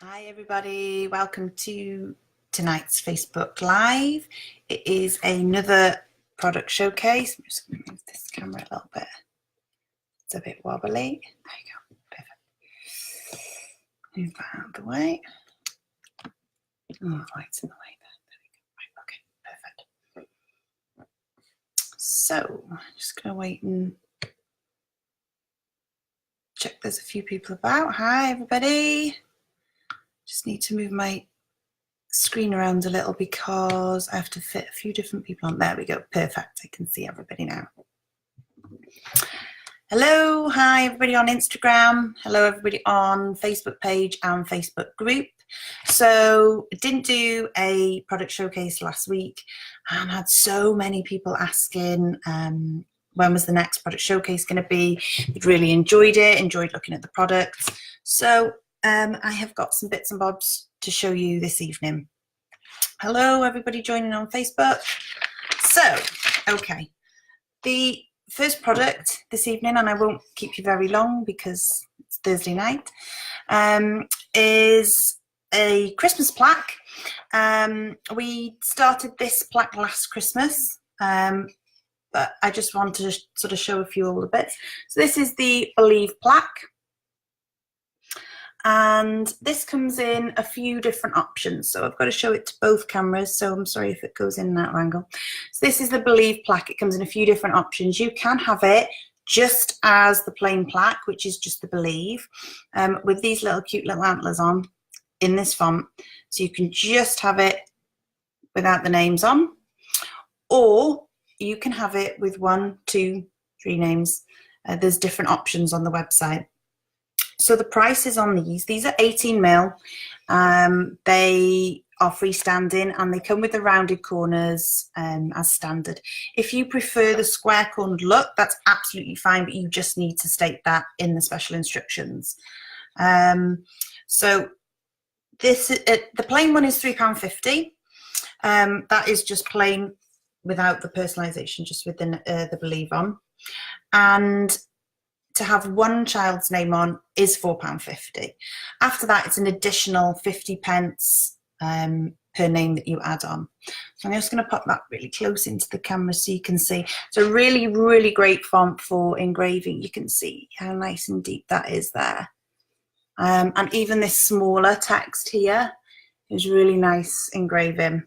Hi everybody, welcome to tonight's Facebook Live. It is another product showcase. I'm just going to move this camera a little bit. It's a bit wobbly. There you go, perfect. Move that out of the way. Oh, light's in the way there. There we go. Right, okay, perfect. So, I'm just going to wait and check there's a few people about. Hi everybody. Just need to move my screen around a little because I have to fit a few different people on. There we go, perfect. I can see everybody now. Hello, hi everybody on Instagram. Hello everybody on Facebook page and Facebook group. So I didn't do a product showcase last week and had so many people asking when was the next product showcase going to be. They'd really enjoyed it, enjoyed looking at the products. So I have got some bits and bobs to show you this evening. Hello everybody joining on Facebook. So, okay, the first product this evening, and I won't keep you very long because it's Thursday night, is a Christmas plaque. We started this plaque last Christmas, but I just want to sort of show a few little bits. So this is the Believe plaque. And this comes in a few different options. So I've got to show it to both cameras. So I'm sorry if it goes in that angle. So this is the Believe plaque. It comes in a few different options. You can have it just as the plain plaque, which is just the Believe, with these little cute little antlers on in this font. So you can just have it without the names on, or you can have it with 1, 2, 3 names. There's different options on the website. So the prices on these are 18mm. They are freestanding and they come with the rounded corners as standard. If you prefer the square cornered look, that's absolutely fine, but you just need to state that in the special instructions. So this the plain one is £3.50. That is just plain without the personalisation, just with the Believe on. And to have one child's name on is £4.50. After that, it's an additional 50p per name that you add on. So I'm just going to pop that really close into the camera so you can see. It's a really, really great font for engraving. You can see how nice and deep that is there. And even this smaller text here is really nice engraving.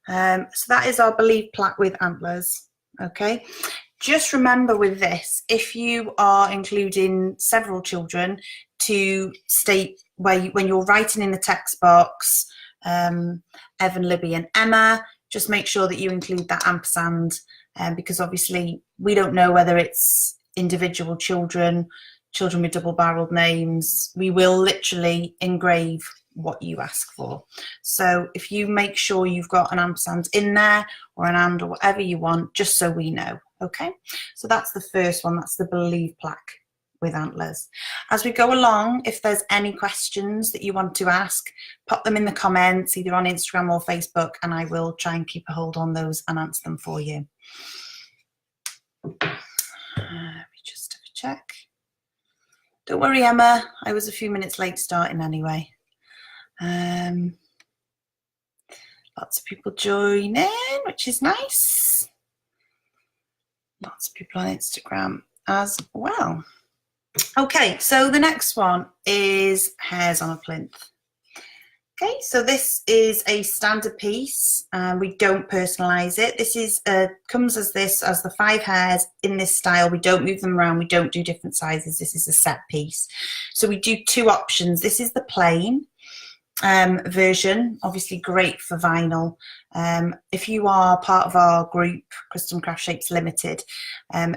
So that is our Believe plaque with antlers. Okay. Just remember with this, if you are including several children, to state when you're writing in the text box, Evan, Libby and Emma, just make sure that you include that ampersand, because obviously we don't know whether it's individual children with double-barreled names. We will literally engrave what you ask for. So if you make sure you've got an ampersand in there or an and or whatever you want, just so we know. Okay, so that's the first one. That's the Believe plaque with antlers. As we go along, if there's any questions that you want to ask, pop them in the comments either on Instagram or Facebook, and I will try and keep a hold on those and answer them for you. Let me just have a check. Don't worry, Emma, I was a few minutes late starting anyway. Lots of people joining, which is nice. Lots of people on Instagram as well. Okay, so the next one is Hares on a Plinth. Okay, so this is a standard piece. We don't personalise it. This is comes as the 5 hares in this style. We don't move them around. We don't do different sizes. This is a set piece. So we do 2 options. This is the plain version, obviously great for vinyl. If you are part of our group, Custom Craft Shapes Limited,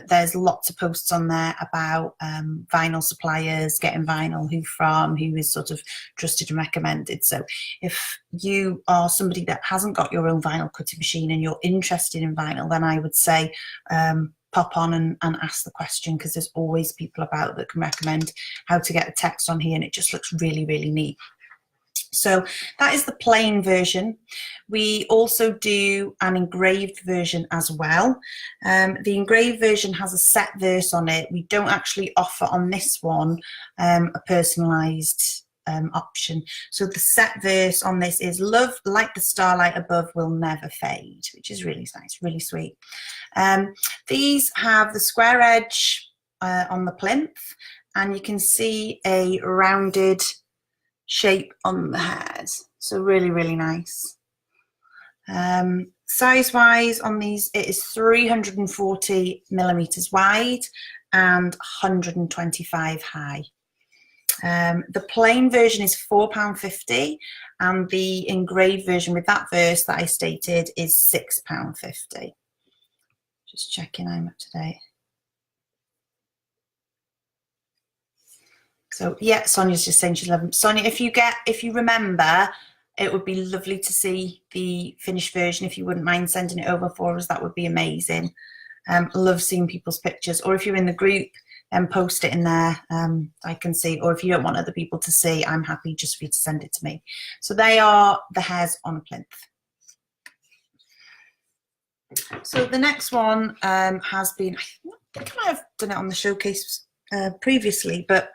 there's lots of posts on there about vinyl suppliers, getting vinyl, who from, who is sort of trusted and recommended. So if you are somebody that hasn't got your own vinyl cutting machine and you're interested in vinyl, then I would say pop on and ask the question, because there's always people about that can recommend how to get a text on here, and it just looks really, really neat. So that is the plain version. We also do an engraved version as well. The engraved version has a set verse on it. We don't actually offer on this one a personalised option. So the set verse on this is "Love like the starlight above will never fade," which is really nice, really sweet. These have the square edge on the plinth, and you can see a rounded shape on the hairs. So really, really nice. Size wise on these, it is 340 millimeters wide and 125 high. The plain version is £4.50, and the engraved version with that verse that I stated is £6.50. Just checking I'm up to date. So yeah, Sonia's just saying she's loving. Sonia, if you remember, it would be lovely to see the finished version. If you wouldn't mind sending it over for us, that would be amazing. Love seeing people's pictures, or if you're in the group, post it in there. I can see, or if you don't want other people to see, I'm happy just for you to send it to me. So they are the hairs on a plinth. So the next one has been, I think I might have done it on the showcase previously, but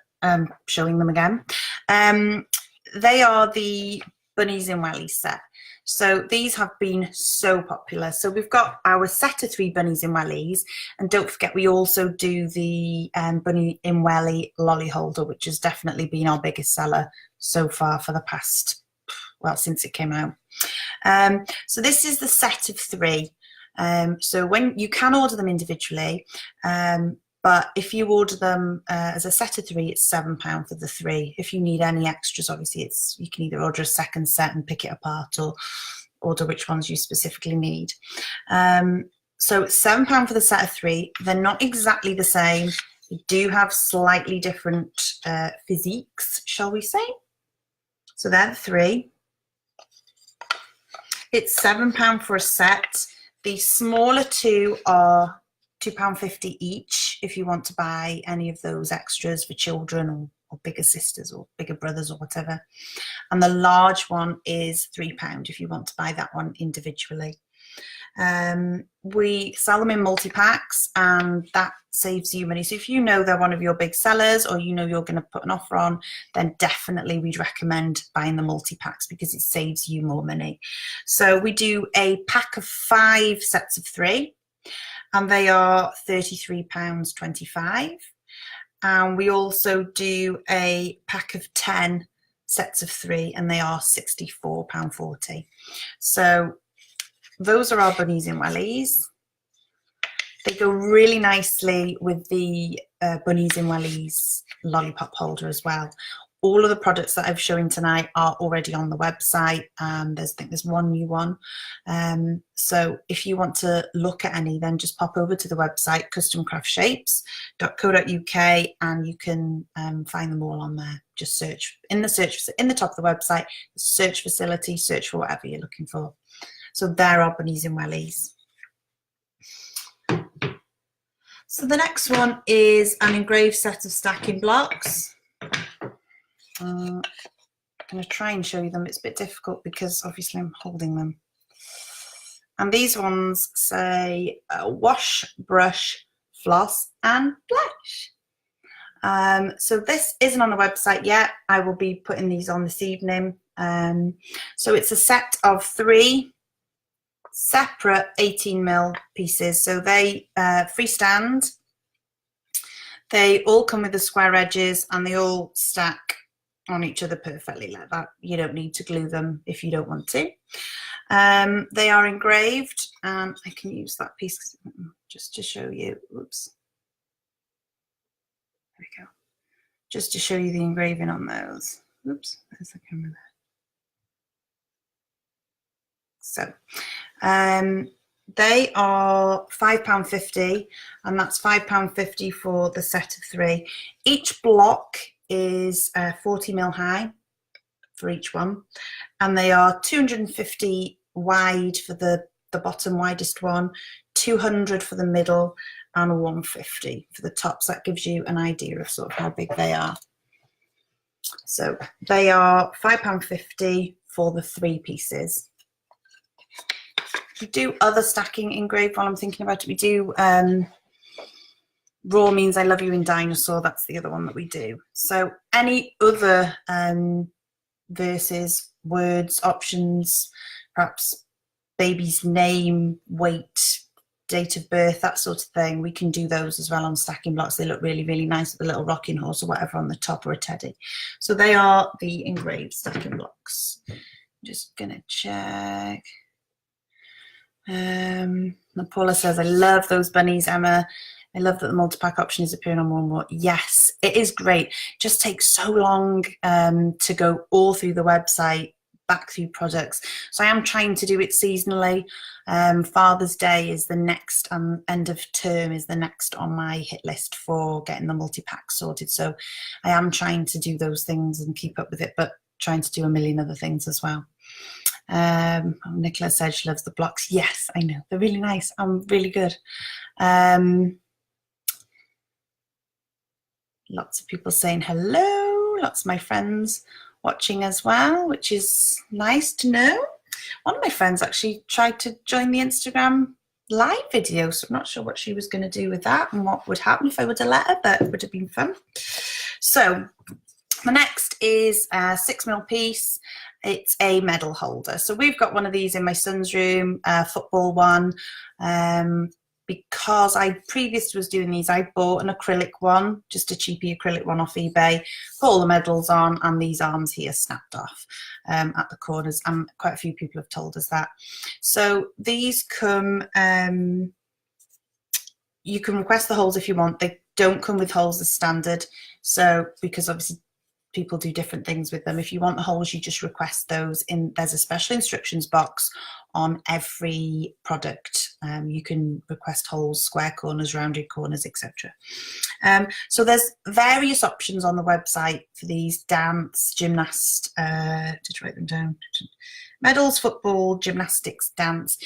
showing them again. They are the Bunnies in Wellies set. So these have been so popular. So we've got our set of 3 Bunnies in Wellies, and don't forget we also do the Bunny in Welly lolly holder, which has definitely been our biggest seller so far for the past, well, since it came out. So this is the set of 3. So when you can order them individually, but if you order them as a set of 3, it's £7 for the 3. If you need any extras, obviously you can either order a second set and pick it apart, or order which ones you specifically need. So it's £7 for the set of 3. They're not exactly the same. They do have slightly different physiques, shall we say. So they're the 3. It's £7 for a set. The smaller 2 are £2.50 each if you want to buy any of those extras for children, or bigger sisters or bigger brothers or whatever. And the large one is £3 if you want to buy that one individually. We sell them in multi-packs, and that saves you money. So if you know they're one of your big sellers, or you know you're going to put an offer on, then definitely we'd recommend buying the multi-packs because it saves you more money. So we do a pack of 5 sets of 3. And they are £33.25. And we also do a pack of 10 sets of 3, and they are £64.40. So those are our Bunnies in Wellies. They go really nicely with the Bunnies in Wellies lollipop holder as well. All of the products that I've shown tonight are already on the website. I think there's one new one. So if you want to look at any, then just pop over to the website, customcraftshapes.co.uk, and you can find them all on there. Just search in the top of the website, search facility, search for whatever you're looking for. So there are Bunnies in Wellies. So the next one is an engraved set of stacking blocks. I'm going to try and show you them. It's a bit difficult because obviously I'm holding them. And these ones say wash, brush, floss and blush. So this isn't on the website yet. I will be putting these on this evening. So it's a set of 3 separate 18mm pieces. So they freestand. They all come with the square edges, and they all stack on each other perfectly like that. You don't need to glue them if you don't want to. They are engraved, and I can use that piece just to show you. Oops. There we go. Just to show you the engraving on those. Oops, there's the camera there. So they are £5.50, and that's £5.50 for the set of 3. Each block is 40mm high for each one, and they are 250 wide for the bottom widest one, 200 for the middle, and 150 for the tops. That gives you an idea of sort of how big they are. So they are £5.50 for the 3 pieces. We do other stacking engraved while I'm thinking about it. We do Raw means I love you in dinosaur. That's the other one that we do. So any other verses, words, options, perhaps baby's name, weight, date of birth, that sort of thing, we can do those as well on stacking blocks. They look really, really nice with a little rocking horse or whatever on the top, or a teddy. So they are the engraved stacking blocks. I'm just gonna check. Paula says, I love those bunnies, Emma. I love that the multi-pack option is appearing on more and more. Yes, it is great. It just takes so long to go all through the website, back through products. So I am trying to do it seasonally. Father's Day is the next, end of term is the next on my hit list for getting the multi-pack sorted. So I am trying to do those things and keep up with it, but trying to do a million other things as well. Nicola said she loves the blocks. Yes, I know, they're really nice. I'm really good. Lots of people saying hello, lots of my friends watching as well, which is nice to know. One of my friends actually tried to join the Instagram live video, so I'm not sure what she was going to do with that and what would happen if I were to let her, but it would have been fun. So the next is a 6mm piece. It's a medal holder. So we've got one of these in my son's room, a football one. Because I previously was doing these, I bought an acrylic one, just a cheapy acrylic one off eBay, put all the medals on, and these arms here snapped off at the corners, and quite a few people have told us that. So these come, you can request the holes if you want. They don't come with holes as standard, so because obviously people do different things with them. If you want the holes, you just request those. There's a special instructions box on every product. You can request holes, square corners, rounded corners, etc. So there's various options on the website for these: dance, gymnast, did you write them down? Medals, football, gymnastics, dance.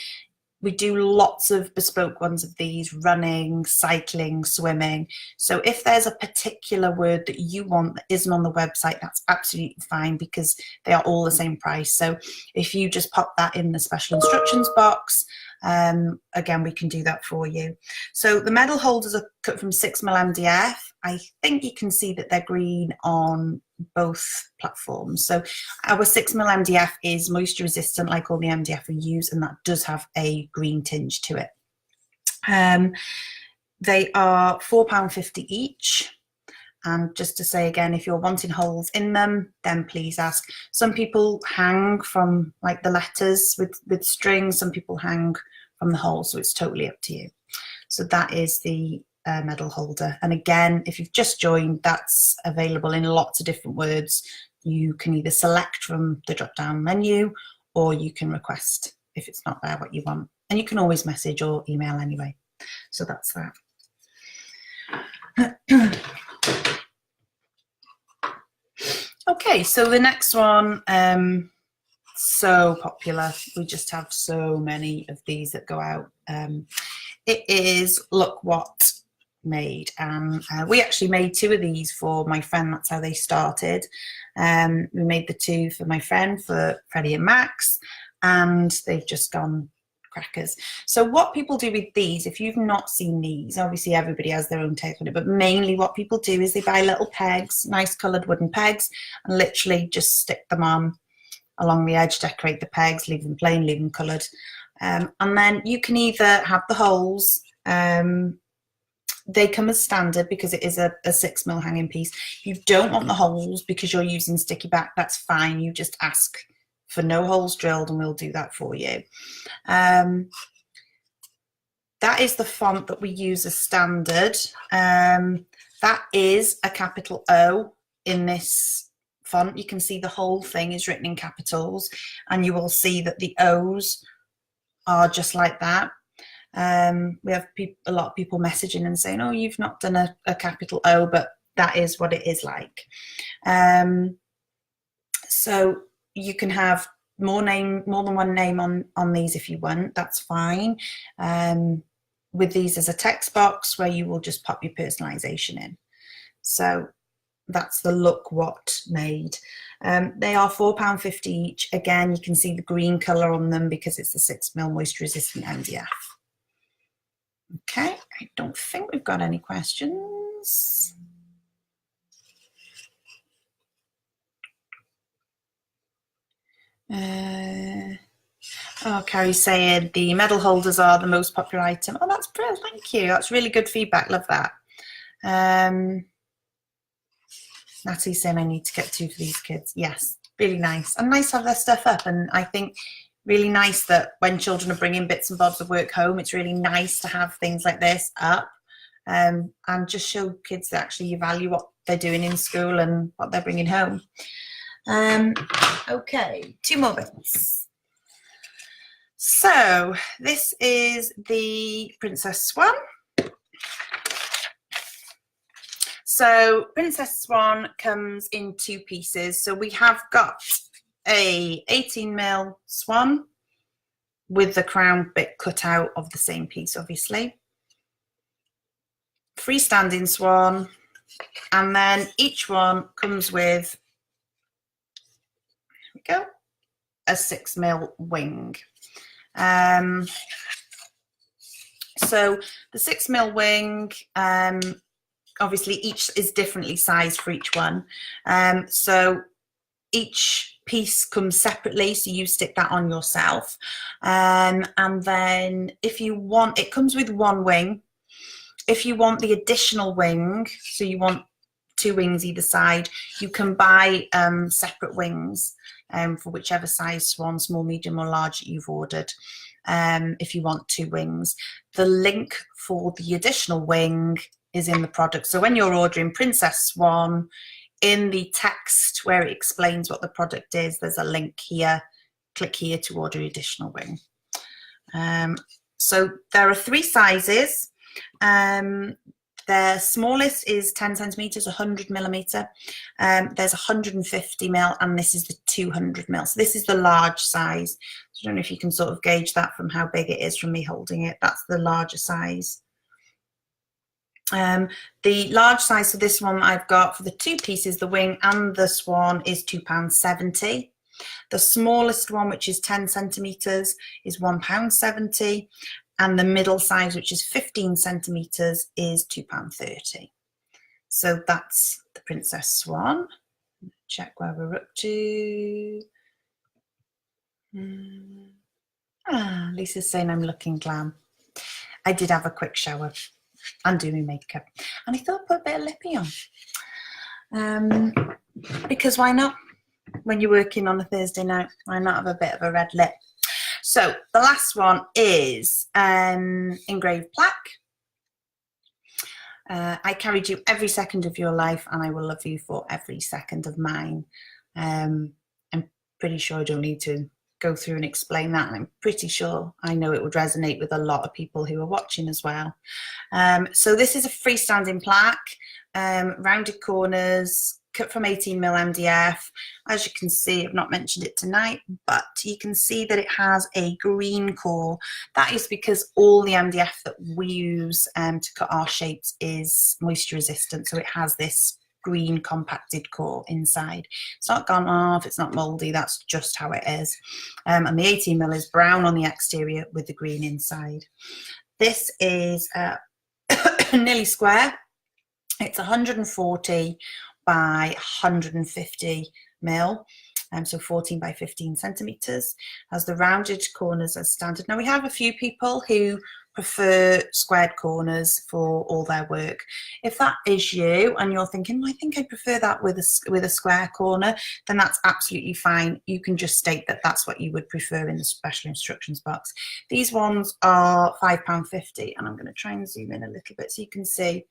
We do lots of bespoke ones of these: running, cycling, swimming. So if there's a particular word that you want that isn't on the website, that's absolutely fine, because they are all the same price. So if you just pop that in the special instructions box, again, we can do that for you. So the medal holders are cut from 6mm MDF. I think you can see that they're green on both platforms. So our 6mm MDF is moisture resistant, like all the MDF we use, and that does have a green tinge to it. They are £4.50 each. And just to say again, if you're wanting holes in them, then please ask. Some people hang from like the letters with string, some people hang from the holes, so it's totally up to you. So that is the medal holder. And again, if you've just joined, that's available in lots of different words. You can either select from the drop down menu, or you can request, if it's not there, what you want. And you can always message or email anyway. So that's that. Okay, so the next one, so popular. We just have so many of these that go out. It is Look What Made. We actually made 2 of these for my friend. That's how they started. We made the 2 for my friend, for Freddie and Max, and they've just gone crackers. So what people do with these, if you've not seen these, obviously everybody has their own take on it, but mainly what people do is they buy little pegs, nice coloured wooden pegs, and literally just stick them on along the edge, decorate the pegs, leave them plain, leave them coloured. And then you can either have the holes, they come as standard because it is a 6mm hanging piece. If you don't want the holes because you're using sticky back, that's fine. You just ask for no holes drilled and we'll do that for you. That is the font that we use as standard. That is a capital O in this font. You can see the whole thing is written in capitals, and you will see that the O's are just like that. We have a lot of people messaging and saying, oh, you've not done a capital O, but that is what it is like. So you can have more than one name on these if you want, that's fine. With these as a text box where you will just pop your personalization in. So that's the Look What Made. They are £4.50 each. Again, you can see the green colour on them because it's the 6mm moisture resistant MDF. Okay, I don't think we've got any questions. Oh, Carrie's saying the medal holders are the most popular item. Oh, that's brilliant. Thank you. That's really good feedback. Love that. Natalie's saying I need to get two for these kids. Yes, really nice. And nice to have their stuff up. And I think really nice that when children are bringing bits and bobs of work home, it's really nice to have things like this up and just show kids that actually you value what they're doing in school and what they're bringing home. Okay, two more bits. So this is the Princess Swan. So Princess Swan comes in two pieces. So we have got a 18mm swan with the crown bit cut out of the same piece, obviously. Freestanding swan, and then each one comes with, here we go, a 6mm wing. So the 6mm wing, obviously each is differently sized for each one. So each piece comes separately, so you stick that on yourself. And then if you want, it comes with one wing. If you want the additional wing, so you want two wings either side, you can buy separate wings for whichever size swan, small, medium or large that you've ordered. If you want two wings. The link for the additional wing is in the product. So when you're ordering Princess Swan, in the text where it explains what the product is, there's a link here. Click here to order additional wing. So there are three sizes. The smallest is 10 centimeters, 100 millimeter. There's 150 mil, and this is the 200 mil. So this is the large size. So I don't know if you can sort of gauge that from how big it is from me holding it. That's the larger size. The large size for this one I've got for the two pieces, the wing and the swan, is £2.70. The smallest one, which is 10 centimeters, is £1.70. And the middle size, which is 15 centimeters, is £2.30. So that's the Princess Swan. Check where we're up to. Lisa's saying I'm looking glam. I did have a quick shower and do my makeup, and I thought I'd put a bit of lippy on. Because why not? When you're working on a Thursday night, why not have a bit of a red lip? So the last one is engraved plaque. I carried you every second of your life, and I will love you for every second of mine. I'm pretty sure I don't need to go through and explain that. I'm pretty sure I know it would resonate with a lot of people who are watching as well. So this is a freestanding plaque, rounded corners, cut from 18mm MDF. As you can see, I've not mentioned it tonight, but you can see that it has a green core. That is because all the MDF that we use to cut our shapes is moisture resistant, so it has this green compacted core inside. It's not gone off, it's not mouldy, that's just how it is. And the 18mm is brown on the exterior with the green inside. This is nearly square. It's 140 by 150 mil, so 14 by 15 centimeters. Has the rounded corners as standard. Now we have a few people who prefer squared corners for all their work. If that is you and you're thinking, I think I prefer that with a square corner, then that's absolutely fine. You can just state that that's what you would prefer in the special instructions box. These ones are £5.50, and I'm going to try and zoom in a little bit so you can see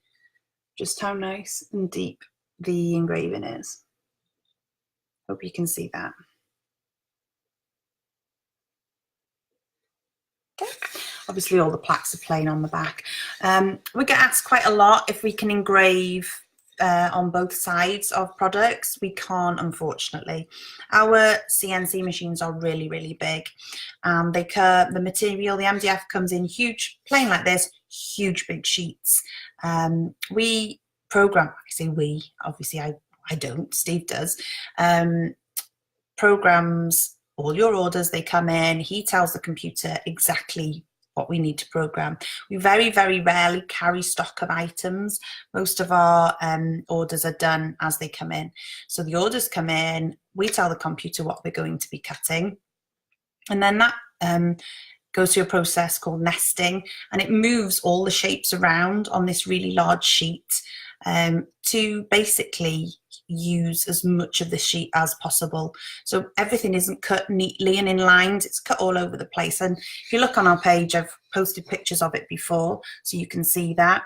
just how nice and deep the engraving is. Hope you can see that. Okay. Obviously all the plaques are plain on the back. We get asked quite a lot if we can engrave on both sides of products. We can't, unfortunately. Our CNC machines are really, really big. The material, the MDF comes in huge, plain like this, huge big sheets. We program, I say we, obviously I don't, Steve does, programs all your orders. They come in, he tells the computer exactly what we need to program. We very, very rarely carry stock of items. Most of our orders are done as they come in. So the orders come in, we tell the computer what we're going to be cutting, and then that goes through a process called nesting, and it moves all the shapes around on this really large sheet to basically use as much of the sheet as possible. So everything isn't cut neatly and in lines, it's cut all over the place. And if you look on our page, I've posted pictures of it before, so you can see that.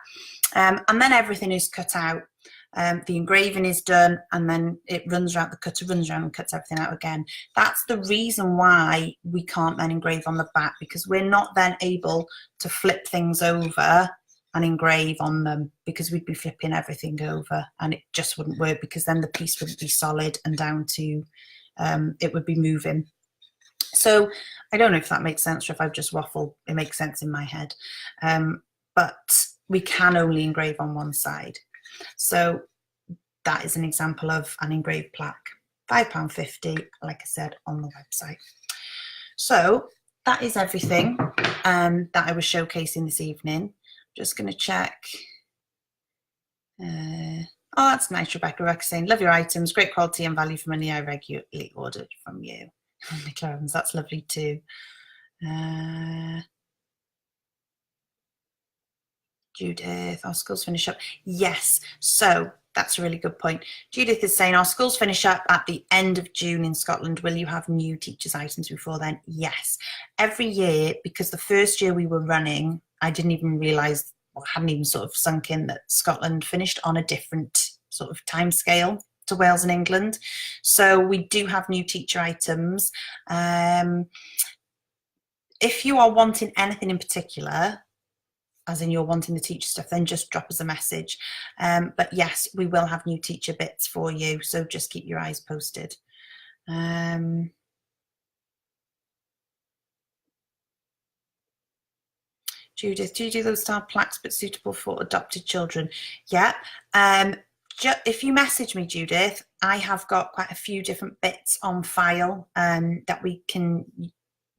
And then everything is cut out. The engraving is done, and then it runs around, the cutter runs around and cuts everything out again. That's the reason why we can't then engrave on the back, because we're not then able to flip things over and engrave on them, because we'd be flipping everything over and it just wouldn't work, because then the piece wouldn't be solid and down to it would be moving. So I don't know if that makes sense or if I've just waffled. It makes sense in my head, but we can only engrave on one side. So that is an example of an engraved plaque, £5.50, like I said, on the website. So that is everything that I was showcasing this evening. Just going to check. Oh, that's nice, Rebecca. Rebecca saying, love your items, great quality and value for money. I regularly ordered from you. Nicola Evans, that's lovely too. Judith, our schools finish up. Yes, so that's a really good point. Judith is saying, our schools finish up at the end of June in Scotland. Will you have new teachers' items before then? Yes. Every year, because the first year we were running, I didn't even realise, or hadn't even sort of sunk in, that Scotland finished on a different sort of time scale to Wales and England. So we do have new teacher items. If you are wanting anything in particular, as in you're wanting the teacher stuff, then just drop us a message. But yes, we will have new teacher bits for you, so just keep your eyes posted. Judith, do you do those style plaques but suitable for adopted children? Yeah. If you message me, Judith, I have got quite a few different bits on file that we can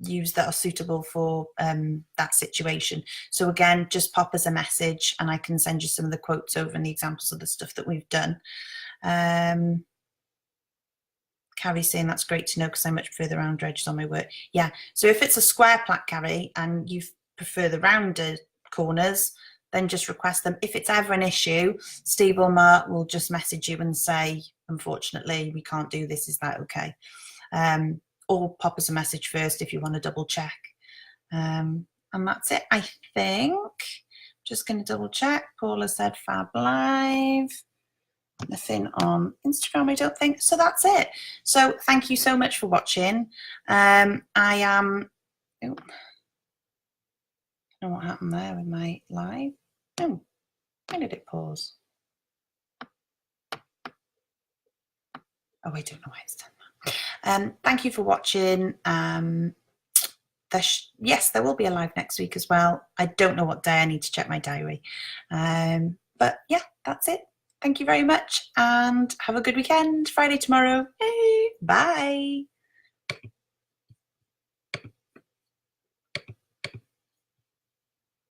use that are suitable for that situation. So again, just pop us a message and I can send you some of the quotes over and the examples of the stuff that we've done. Carrie's saying, that's great to know because I much prefer the round edges on my work. Yeah, so if it's a square plaque, Carrie, and you prefer the rounded corners, then just request them. If it's ever an issue, Steve or Mark will just message you and say, unfortunately, we can't do this, is that okay? Or pop us a message first if you want to double check. And that's it, I think. Just going to double check. Paula said Fab Live. Nothing on Instagram, I don't think. So that's it. So thank you so much for watching. I am... Oh, I don't know what happened there with my live. Oh, why did it pause? Oh, I don't know why it's done that. Thank you for watching. Yes, there will be a live next week as well. I don't know what day. I need to check my diary. But yeah, that's it. Thank you very much and have a good weekend. Friday tomorrow. Hey, bye.